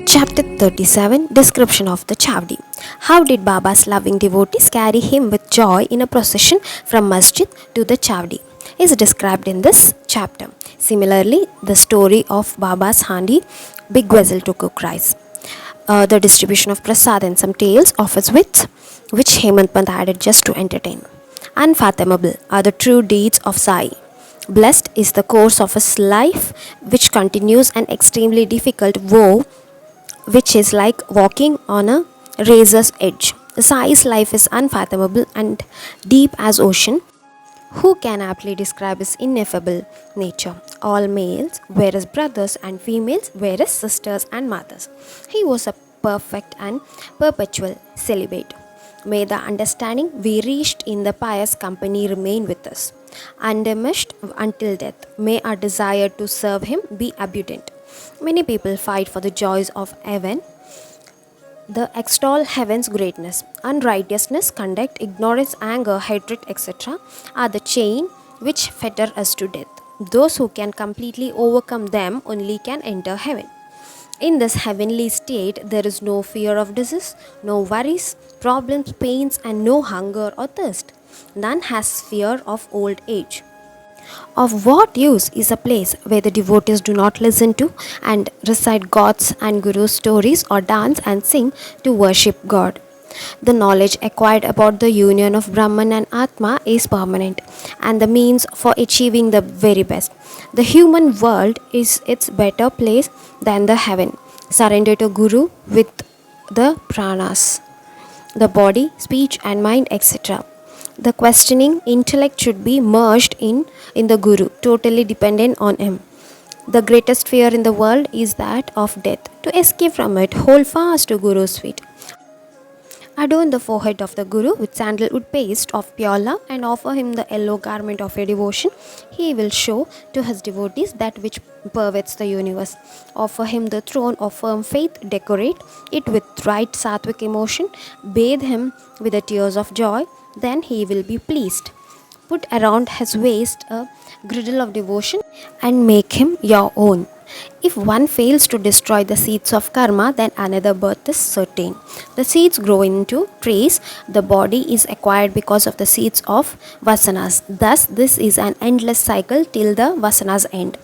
Chapter 37 Description of the Chavdi. How did Baba's loving devotees carry him with joy in a procession from masjid to the Chavdi is described in this chapter. Similarly, the story of Baba's handi, big vessel to cook rice, the distribution of prasad and some tales of his wits, which Hemant Pant added just to entertain. Unfathomable are the true deeds of Sai. Blessed is the course of his life, which continues an extremely difficult woe, which is like walking on a razor's edge. Sai's life is unfathomable and deep as ocean. Who can aptly describe his ineffable nature? All males were his brothers and females were his sisters and mothers. He was a perfect and perpetual celibate. May the understanding we reached in the pious company remain with us, undiminished until death. May our desire to serve him be abundant. Many people fight for the joys of heaven. The extol heaven's greatness. Unrighteousness, conduct, ignorance, anger, hatred, etc. are the chain which fetter us to death. Those who can completely overcome them only can enter heaven. In this heavenly state, there is no fear of disease, no worries, problems, pains, and no hunger or thirst. None has fear of old age. Of what use is a place where the devotees do not listen to and recite God's and Guru's stories or dance and sing to worship God? The knowledge acquired about the union of Brahman and Atma is permanent and the means for achieving the very best. The human world is its better place than the heaven. Surrender to Guru with the pranas, the body, speech and mind, etc. The questioning intellect should be merged in the Guru, totally dependent on him. The greatest fear in the world is that of death. To escape from it, hold fast to Guru's feet. Adorn the forehead of the Guru with sandalwood paste of pure love and offer him the yellow garment of your devotion. He will show to his devotees that which pervades the universe. Offer him the throne of firm faith, decorate it with right sattvic emotion, bathe him with the tears of joy, then he will be pleased. Put around his waist a girdle of devotion and make him your own. If one fails to destroy the seeds of karma, then another birth is certain. The seeds grow into trees. The body is acquired because of the seeds of vasanas. Thus, this is an endless cycle till the vasanas end.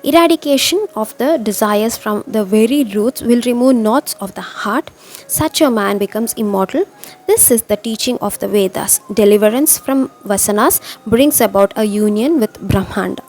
Eradication of the desires from the very roots will remove knots of the heart. Such a man becomes immortal. This is the teaching of the Vedas. Deliverance from vasanas brings about a union with Brahmanda.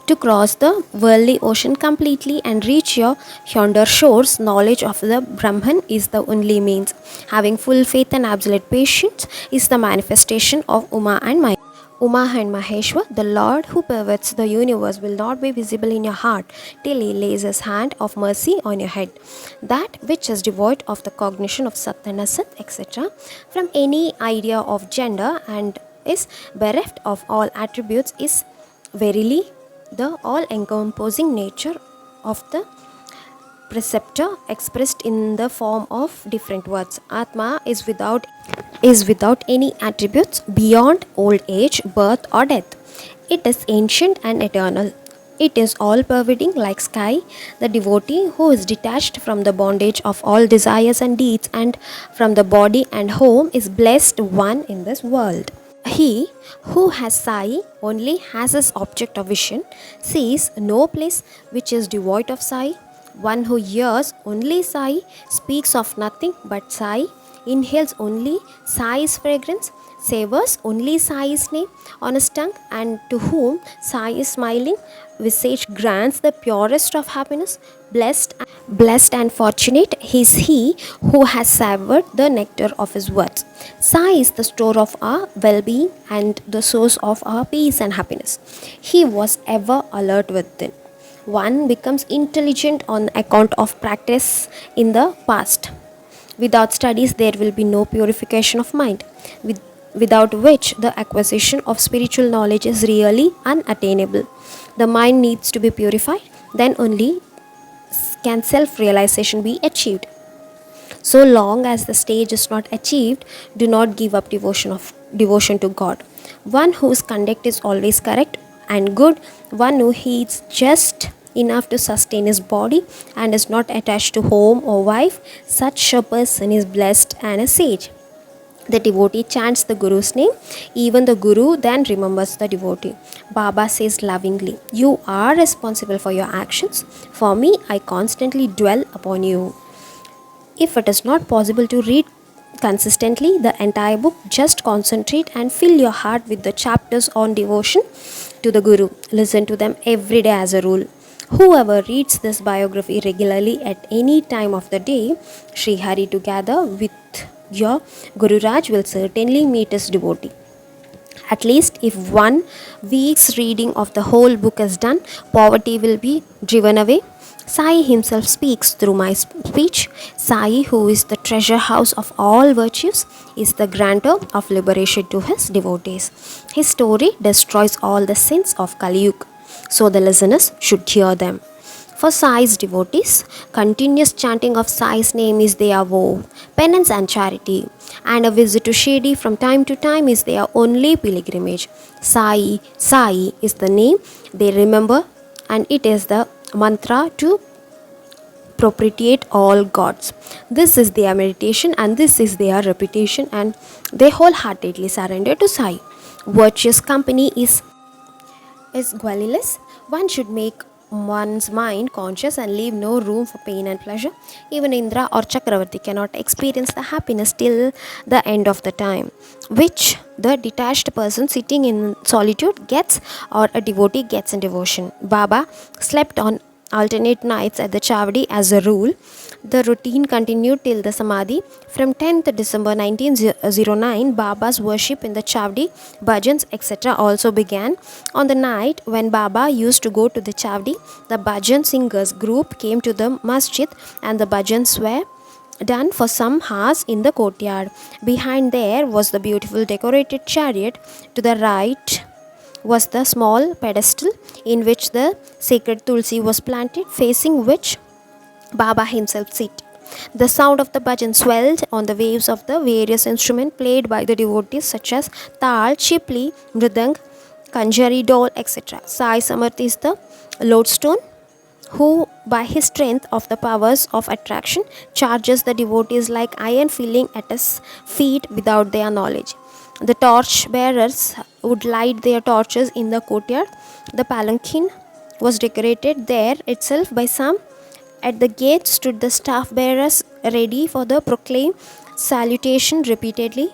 To cross the worldly ocean completely and reach your yonder shores, knowledge of the Brahman is the only means. Having full faith and absolute patience is the manifestation of Uma and Maheshwar, the Lord who pervades the universe, will not be visible in your heart till he lays his hand of mercy on your head. That which is devoid of the cognition of Sat and Asat, etc., from any idea of gender and is bereft of all attributes is verily the all-encompassing nature of the preceptor expressed in the form of different words. Atma is without any attributes beyond old age, birth or death. It is ancient and eternal. It is all-pervading like sky. The devotee who is detached from the bondage of all desires and deeds and from the body and home is blessed one in this world. He who has Sai only has his object of vision, sees no place which is devoid of Sai. One who hears only Sai speaks of nothing but Sai, inhales only Sai's fragrance, savors only Sai's name on his tongue, and to whom Sai is smiling visage grants the purest of happiness. Blessed and fortunate is he who has savored the nectar of his words. Sai is the store of our well-being and the source of our peace and happiness. He was ever alert within. One becomes intelligent on account of practice in the past. Without studies, there will be no purification of mind, without which the acquisition of spiritual knowledge is really unattainable. The mind needs to be purified, then only can self-realization be achieved. So long as the stage is not achieved, do not give up devotion to God. One whose conduct is always correct and good, one who eats just enough to sustain his body and is not attached to home or wife. Such a person is blessed and a sage. The devotee chants the Guru's name. Even the Guru then remembers the devotee. Baba says lovingly, "You are responsible for your actions. For me, I constantly dwell upon you." If it is not possible to read consistently the entire book, just concentrate and fill your heart with the chapters on devotion to the Guru. Listen to them every day as a rule. Whoever reads this biography regularly at any time of the day, Sri Hari together with your Guru Raj will certainly meet his devotee. At least if 1 week's reading of the whole book is done, poverty will be driven away. Sai himself speaks through my speech. Sai, who is the treasure house of all virtues, is the grantor of liberation to his devotees. His story destroys all the sins of Kali Yuga, so the listeners should hear them. For Sai's devotees, continuous chanting of Sai's name is their vow, penance and charity, and a visit to Shirdi from time to time is their only pilgrimage. Sai, Sai is the name they remember, and it is the mantra to propitiate all gods. This is their meditation and this is their reputation, and they wholeheartedly surrender to Sai. Virtuous company is guileless. One should make one's mind conscious and leave no room for pain and pleasure. Even Indra or Chakravarti cannot experience the happiness till the end of the time, which the detached person sitting in solitude gets, or a devotee gets in devotion. Baba slept on alternate nights at the Chavdi as a rule. The routine continued till the Samadhi. From 10th December 1909, Baba's worship in the Chavdi, bhajans, etc. also began. On the night when Baba used to go to the Chavdi, the bhajan singers group came to the masjid and the bhajans were done for some hours in the courtyard. Behind there was the beautiful decorated chariot. To the right was the small pedestal in which the sacred tulsi was planted, facing which Baba himself sat. The sound of the bhajan swelled on the waves of the various instruments played by the devotees such as tal, chipli, mridang, kanjari, dol, etc. Sai Samarth is the lodestone who, by his strength of the powers of attraction, charges the devotees like iron, filling at his feet without their knowledge. The torch bearers would light their torches in the courtyard. The palanquin was decorated there itself by some. At the gate stood the staff bearers ready for the proclaim salutation repeatedly.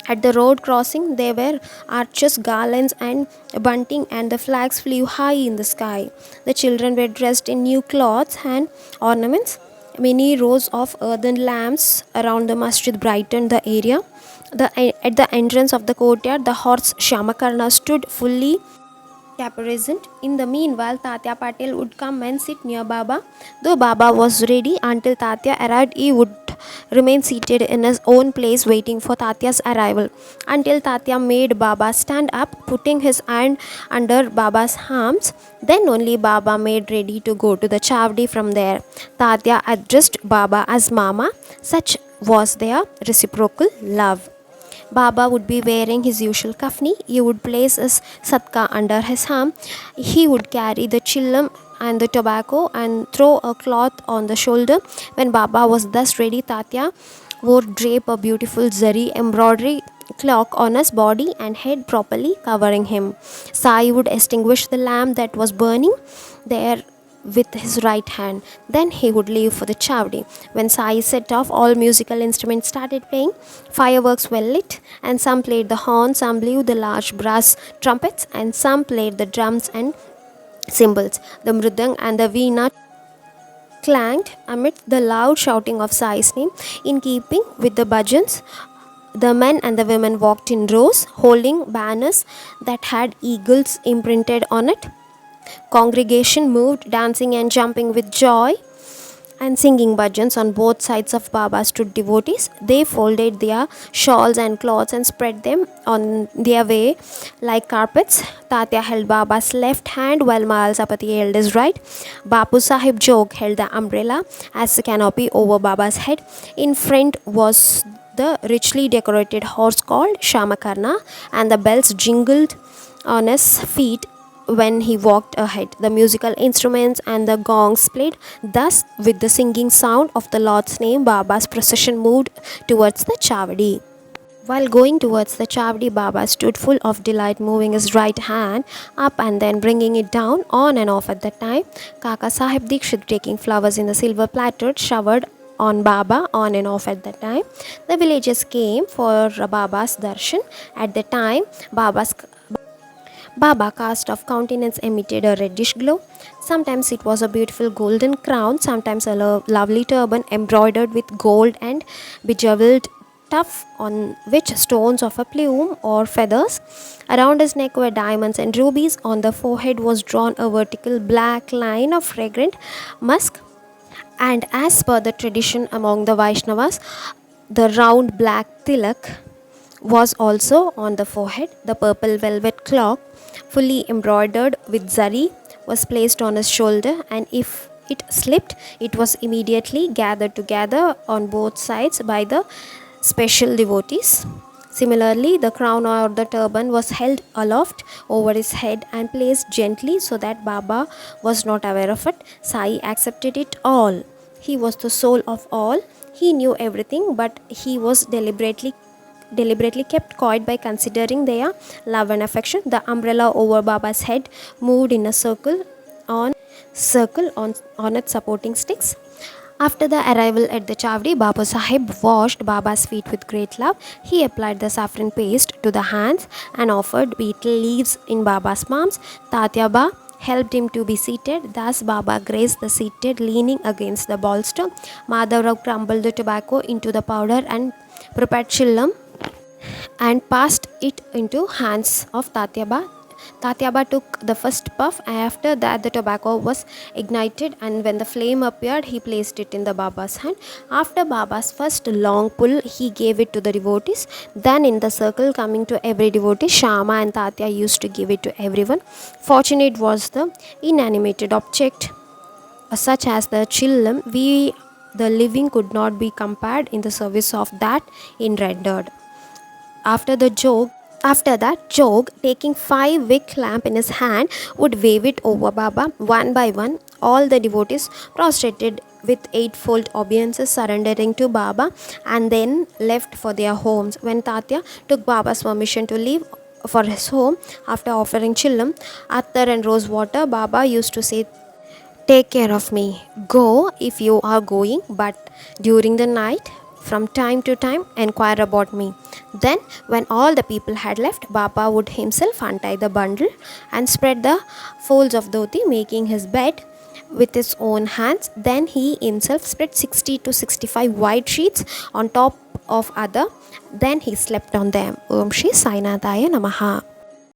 At the road crossing there were arches, garlands and bunting, and the flags flew high in the sky. The children were dressed in new clothes and ornaments. Many rows of earthen lamps around the masjid brightened the area. At the entrance of the courtyard, the horse Shamakarna stood fully caparisoned. In the meanwhile, Tatya Patel would come and sit near Baba. Though Baba was ready, until Tatya arrived, he would remain seated in his own place waiting for Tatya's arrival. Until Tatya made Baba stand up, putting his hand under Baba's arms, then only Baba made ready to go to the Chavdi from there. Tatya addressed Baba as Mama. Such was their reciprocal love. Baba would be wearing his usual kafni. He would place his satka under his arm. He would carry the chillam and the tobacco and throw a cloth on the shoulder. When Baba was thus ready, Tatya would drape a beautiful zari embroidery cloak on his body and head, properly covering him. Sai would extinguish the lamp that was burning there with his right hand. Then he would leave for the Chavdi. When Sai set off, all musical instruments started playing. Fireworks were lit, and some played the horn, some blew the large brass trumpets, and some played the drums and cymbals. The mridang and the veena clanged amid the loud shouting of Sai's name. In keeping with the bhajans, the men and the women walked in rows, holding banners that had eagles imprinted on it. Congregation moved, dancing and jumping with joy and singing bhajans. On both sides of Baba stood devotees. They folded their shawls and cloths and spread them on their way like carpets. Tatya held Baba's left hand while Mahalsapati held his right. Bapu Sahib Jog held the umbrella as a canopy over Baba's head. In front was the richly decorated horse called Shamakarna, and the bells jingled on his feet when he walked ahead. The musical instruments and the gongs played. Thus, with the singing sound of the Lord's name, Baba's procession moved towards the Chavadi. While going towards the Chavdi, Baba stood full of delight, moving his right hand up and then bringing it down, on and off at the time. Kaka Sahib Dikshit, taking flowers in the silver platter, showered on Baba on and off at the time. The villagers came for Baba's darshan. At the time, Baba cast of countenance emitted a reddish glow. Sometimes it was a beautiful golden crown, sometimes a lovely turban embroidered with gold and bejeweled tuff, on which stones of a plume or feathers. Around his neck were diamonds and rubies. On the forehead was drawn a vertical black line of fragrant musk. And as per the tradition among the Vaishnavas, the round black tilak was also on the forehead. The purple velvet cloak, fully embroidered with zari, was placed on his shoulder, and if it slipped, it was immediately gathered together on both sides by the special devotees. Similarly, the crown or the turban was held aloft over his head and placed gently so that Baba was not aware of it. Sai accepted it all. He was the soul of all. He knew everything, but he was deliberately kept quiet by considering their love and affection. The umbrella over Baba's head moved in a circle on its supporting sticks. After the arrival at the Chavdi, Babu Sahib washed Baba's feet with great love. He applied the saffron paste to the hands and offered betel leaves in Baba's palms. Tatyaba helped him to be seated. Thus Baba grazed the seated, leaning against the bolster. Madhavrao crumbled the tobacco into the powder and prepared chillam and passed it into hands of Tatyaba. Tatyaba took the first puff. After that, the tobacco was ignited, and when the flame appeared, he placed it in the Baba's hand. After Baba's first long pull, he gave it to the devotees. Then, in the circle coming to every devotee, Shama and Tatya used to give it to everyone. Fortunate was the inanimated object, such as the chillam. The living, could not be compared in the service of that in rendered. After that, Jog, taking 5 wick lamp in his hand, would wave it over Baba one by one. All the devotees prostrated with eightfold obeisances, surrendering to Baba, and then left for their homes. When Tatya took Baba's permission to leave for his home after offering chillam, attar and rose water, Baba used to say, "Take care of me. Go if you are going, but during the night, from time to time, inquire about me." Then, when all the people had left, Baba would himself untie the bundle and spread the folds of dhoti, making his bed with his own hands. Then he himself spread 60 to 65 white sheets on top of other. Then he slept on them. Om Shri Sainataya Namaha.